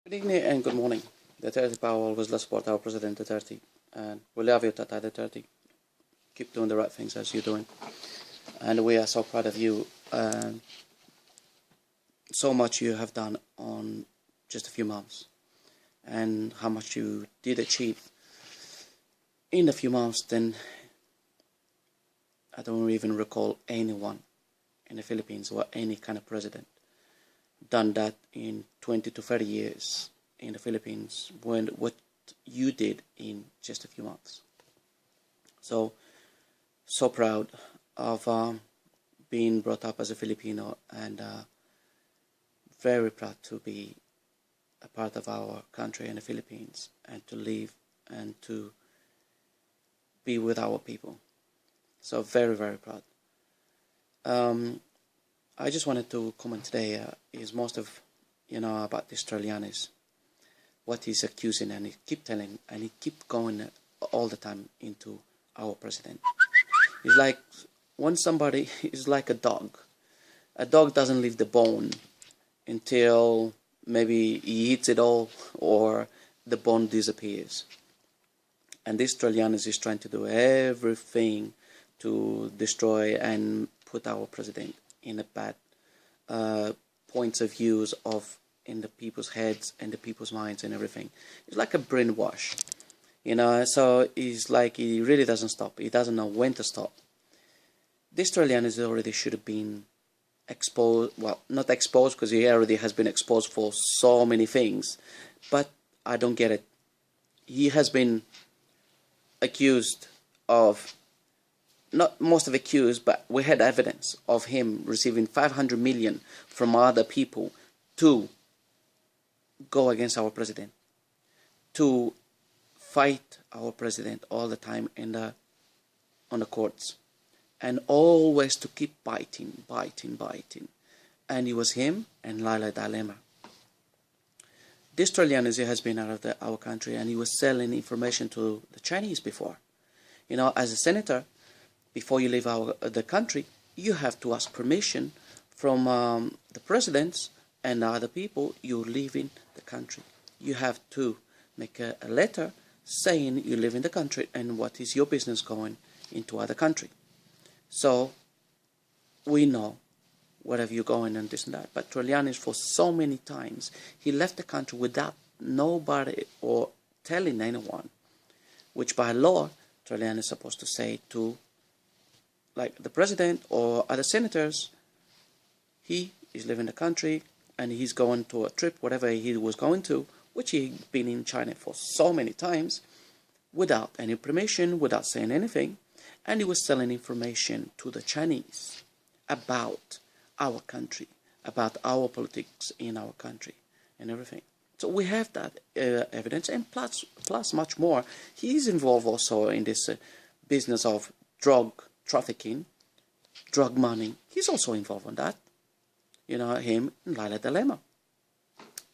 Good evening and good morning. Duterte power always will support our President Duterte. And we love you, Tata Duterte. Keep doing the right things as you're doing. And we are so proud of you. So much you have done on just a few months. And how much you did achieve in a few months, then I don't even recall anyone in the Philippines or any kind of president done that in 20 to 30 years in the Philippines when what you did in just a few months. So proud of being brought up as a Filipino and very proud to be a part of our country in the Philippines and to live and to be with our people. So very, very proud. I just wanted to comment today is most of, about this TRILLANES, what he's accusing, and he keep telling, and he keep going all the time into our president. It's like when somebody is like a dog. A dog doesn't leave the bone until maybe he eats it all or the bone disappears. And this TRILLANES is trying to do everything to destroy and put our president in a bad points of views of in the people's heads and the people's minds and everything. It's like a brainwash, so it's like he really doesn't stop. He doesn't know when to stop. This TRILLANES already should have been exposed, well, not exposed because he already has been exposed for so many things, but I don't get it. He has been accused of, not most of accused, but we had evidence of him receiving 500 million from other people to go against our president, to fight our president all the time on the courts, and always to keep biting. And it was him and Laila Dalema. This TRILLANES has been out of our country, and he was selling information to the Chinese before. As a senator, before you leave the country, you have to ask permission from the presidents and other people you're leaving the country. You have to make a letter saying you live in the country and what is your business going into other country. So we know wherever you're going and this and that. But TRILLANES, for so many times, he left the country without nobody or telling anyone, which by law TRILLANES is supposed to say to, like the president or other senators, he is leaving the country and he's going to a trip, whatever he was going to, which he'd been in China for so many times, without any permission, without saying anything, and he was selling information to the Chinese about our country, about our politics in our country and everything. So we have that evidence, and plus much more. He's involved also in this business of drug trafficking, drug money. He's also involved in that. Him and Laila Dalema,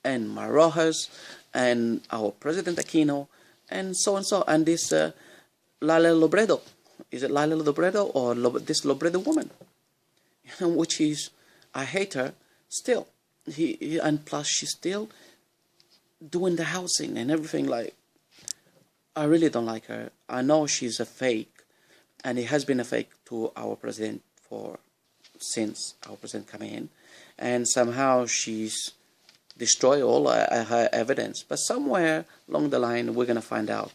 and Marojas, and our President Aquino, and so and so, and this Laila Lobredo. Is it Laila Lobredo or this Lobredo woman? Which is, I hate her still. And plus she's still doing the housing and everything. Like, I really don't like her. I know she's a fake. And it has been a fake to our president since our president came in. And somehow she's destroyed all her evidence. But somewhere along the line, we're going to find out.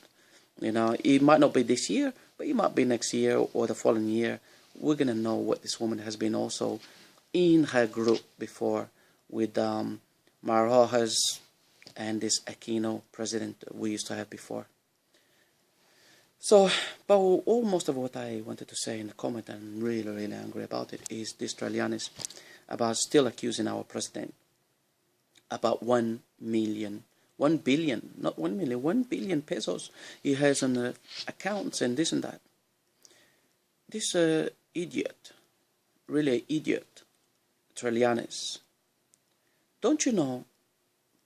It might not be this year, but it might be next year or the following year. We're going to know what this woman has been also in her group before with Marojas and this Aquino president we used to have before. So, but almost of what I wanted to say in the comment, and really, really angry about it, is this TRILLANES about still accusing our president about 1 billion pesos he has on the accounts and this and that. This idiot, really idiot, TRILLANES. Don't you know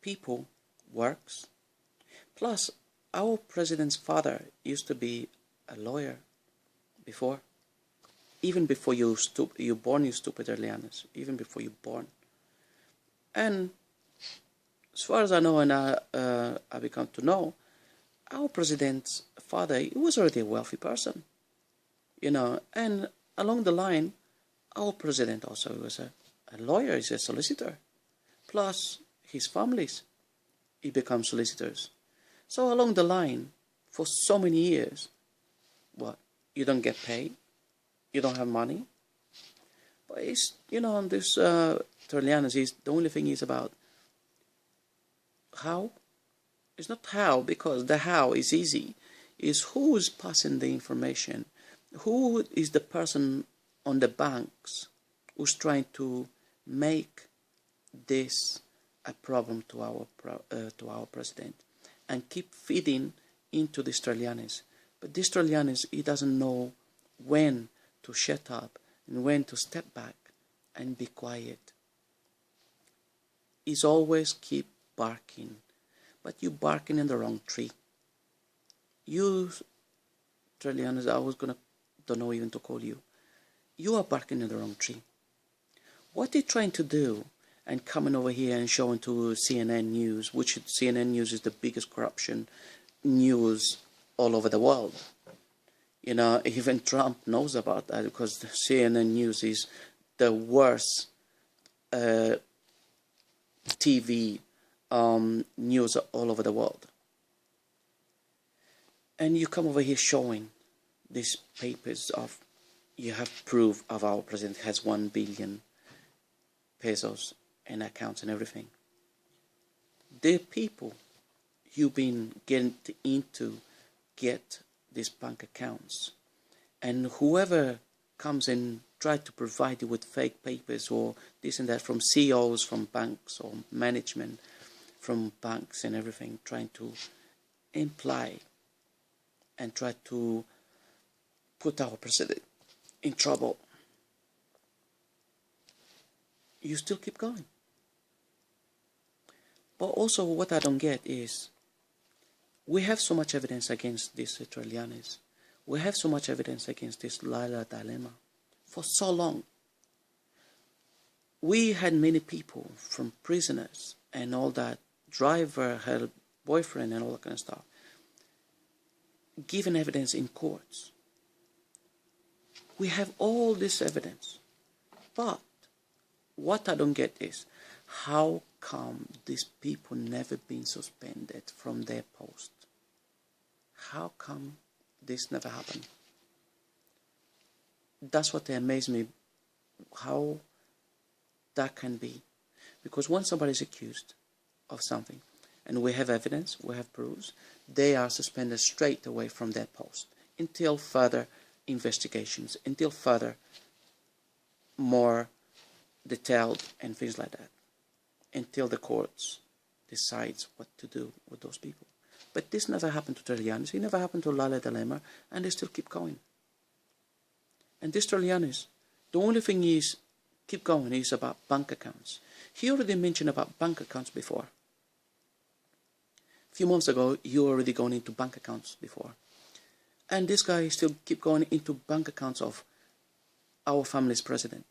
people works? Plus, our president's father used to be a lawyer before. Even before you born, you stupid TRILLANES. Even before you born. And as far as I know, and I become to know, our president's father, he was already a wealthy person, and along the line, our president also was a lawyer, he's a solicitor. Plus, his families, he become solicitors. So along the line, for so many years, what? You don't get paid? You don't have money? But it's, on this TRILLANES, the only thing is about how. It's not how, because the how is easy. It's who is passing the information. Who is the person on the banks who's trying to make this a problem to our president and keep feeding into this TRILLANES. But this TRILLANES, he doesn't know when to shut up and when to step back and be quiet. He's always keep barking, but you barking in the wrong tree. You TRILLANES, don't know even to call you. You are barking in the wrong tree. What they're trying to do and coming over here and showing to CNN News, which CNN News is the biggest corruption news all over the world. Even Trump knows about that, because the CNN News is the worst TV news all over the world. And you come over here showing these papers of, you have proof of our president has 1 billion pesos in accounts and everything. The people you've been getting into get these bank accounts, and whoever comes and try to provide you with fake papers or this and that from CEOs, from banks, or management from banks and everything, trying to imply and try to put our president in trouble, you still keep going. But also what I don't get is, we have so much evidence against this TRILLANES. We have so much evidence against this Lila dilemma for so long. We had many people, from prisoners and all that, driver, her boyfriend and all that kind of stuff, given evidence in courts. We have all this evidence. But what I don't get is, how come these people never been suspended from their post? How come this never happened? That's what amazes me, how that can be. Because once somebody is accused of something, and we have evidence, we have proofs, they are suspended straight away from their post until further investigations, until further more detailed and things like that, until the courts decides what to do with those people. But this never happened to TRILLANES, it never happened to Lala dilemma, and they still keep going. And this TRILLANES, the only thing is keep going is about bank accounts. He already mentioned about bank accounts before. A few months ago, you already gone into bank accounts before. And this guy still keep going into bank accounts of our family's president.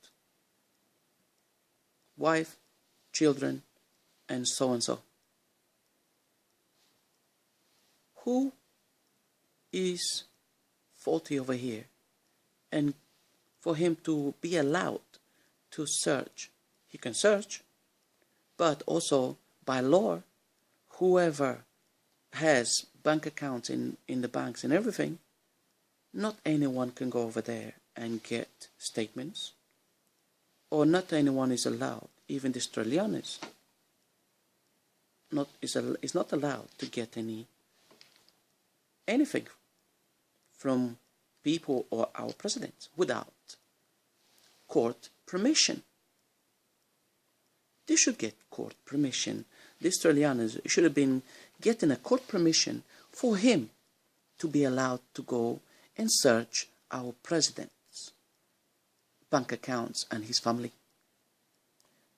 Wife, children, and so and so. Who is faulty over here? And for him to be allowed to search, he can search, but also by law, whoever has bank accounts in the banks and everything, not anyone can go over there and get statements, or not anyone is allowed, even this TRILLANES is not allowed to get anything from people or our president without court permission. They should get court permission. This TRILLANES should have been getting a court permission for him to be allowed to go and search our president's bank accounts and his family.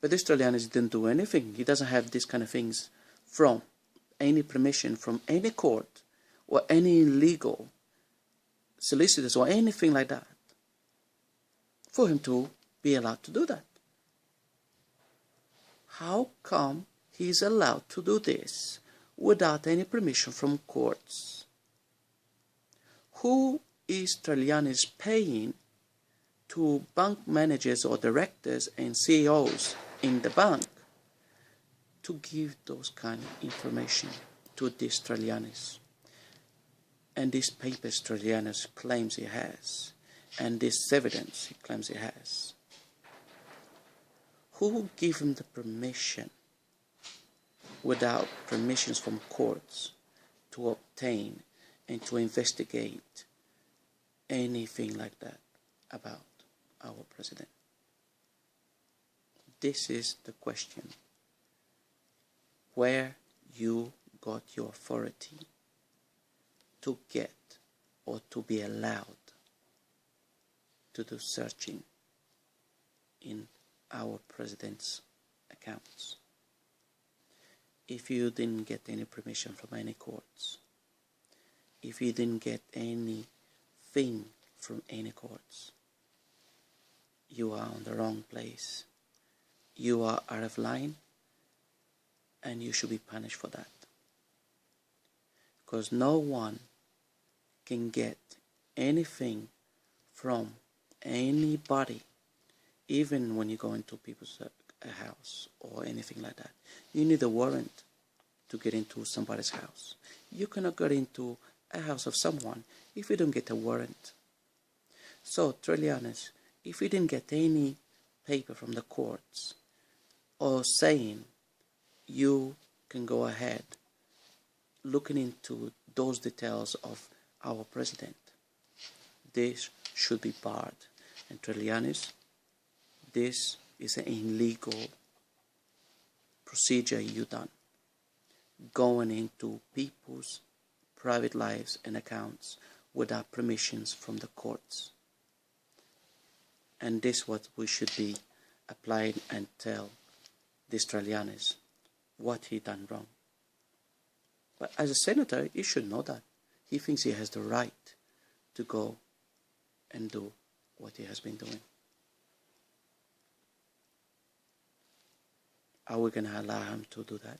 But this TRILLANES didn't do anything. He doesn't have these kind of things from any permission from any court or any legal solicitors or anything like that for him to be allowed to do that. How come he is allowed to do this without any permission from courts. Who is TRILLANES paying to bank managers or directors and CEOs in the bank to give those kind of information to these TRILLANES? And these papers TRILLANES claims he has, and this evidence he claims he has. Who gave him the permission without permissions from courts to obtain and to investigate anything like that about our president? This is the question. Where you got your authority to get or to be allowed to do searching in our president's accounts? If you didn't get any permission from any courts, if you didn't get anything from any courts, you are on the wrong place. You are out of line, and you should be punished for that. Because no one can get anything from anybody, even when you go into people's house or anything like that. You need a warrant to get into somebody's house. You cannot get into a house of someone if you don't get a warrant. So, TRILLANES, if you didn't get any paper from the courts or saying you can go ahead looking into those details of our president, this should be barred. And TRILLANES, this is an illegal procedure you done, going into people's private lives and accounts without permissions from the courts. And this is what we should be applying and tell this TRILLANES what he done wrong. But as a senator, he should know that. He thinks he has the right to go and do what he has been doing. Are we going to allow him to do that?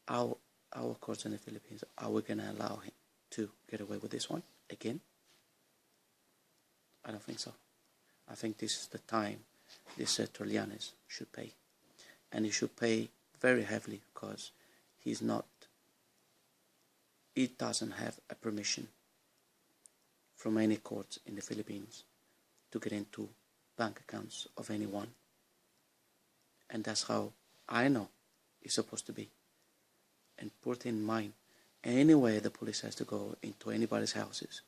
Our courts in the Philippines, are we going to allow him to get away with this one again? I don't think so. I think this is the time this TRILLANES should pay. And he should pay very heavily, because he doesn't have a permission from any court in the Philippines to get into bank accounts of anyone. And that's how I know it's supposed to be. And put in mind, anywhere the police has to go into anybody's houses,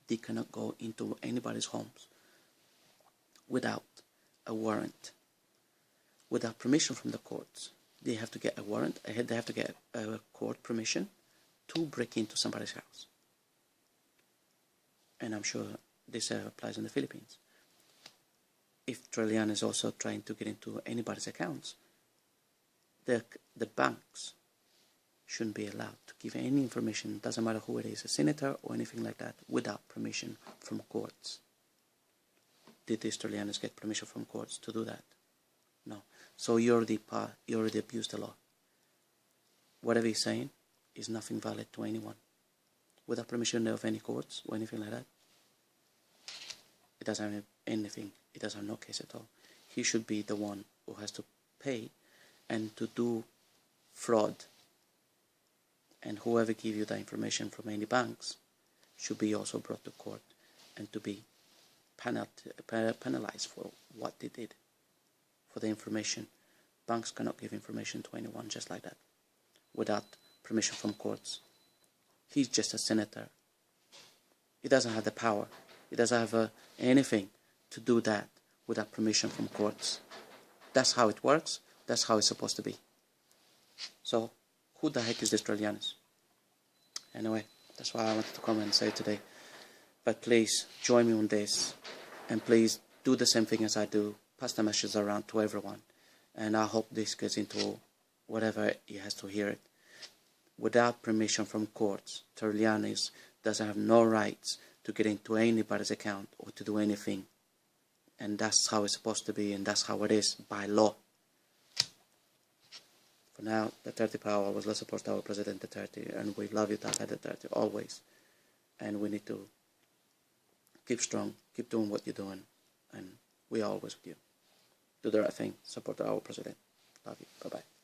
they cannot go into anybody's homes without a warrant, without permission from the courts. They have to get a warrant, they have to get a court permission to break into somebody's house. And I'm sure this applies in the Philippines. If TRILLANES is also trying to get into anybody's accounts, the banks shouldn't be allowed to give any information, doesn't matter who it is, a senator or anything like that, without permission from courts. Did these TRILLANES get permission from courts to do that? No. So you already abused the law. Whatever he's saying is nothing valid to anyone. Without permission of any courts or anything like that, it doesn't have anything. It doesn't have no case at all. He should be the one who has to pay and to do fraud. And whoever give you the information from any banks should be also brought to court and to be penalized for what they did, for the information. Banks cannot give information to anyone just like that without permission from courts. He's just a senator. He doesn't have the power. He doesn't have anything to do that without permission from courts. That's how it works. That's how it's supposed to be. So, who the heck is this TRILLANES? Anyway, that's why I wanted to come and say today. But please, join me on this. And please, do the same thing as I do. Pass the message around to everyone. And I hope this gets into whatever he has to hear it. Without permission from courts, TRILLANES doesn't have no rights to get into anybody's account or to do anything. And that's how it's supposed to be, and that's how it is by law. For now, Duterte power always let's support our President Duterte, and we love you, Tata Duterte, always. And we need to keep strong, keep doing what you're doing, and we are always with you. Do the right thing, support our President. Love you. Bye-bye.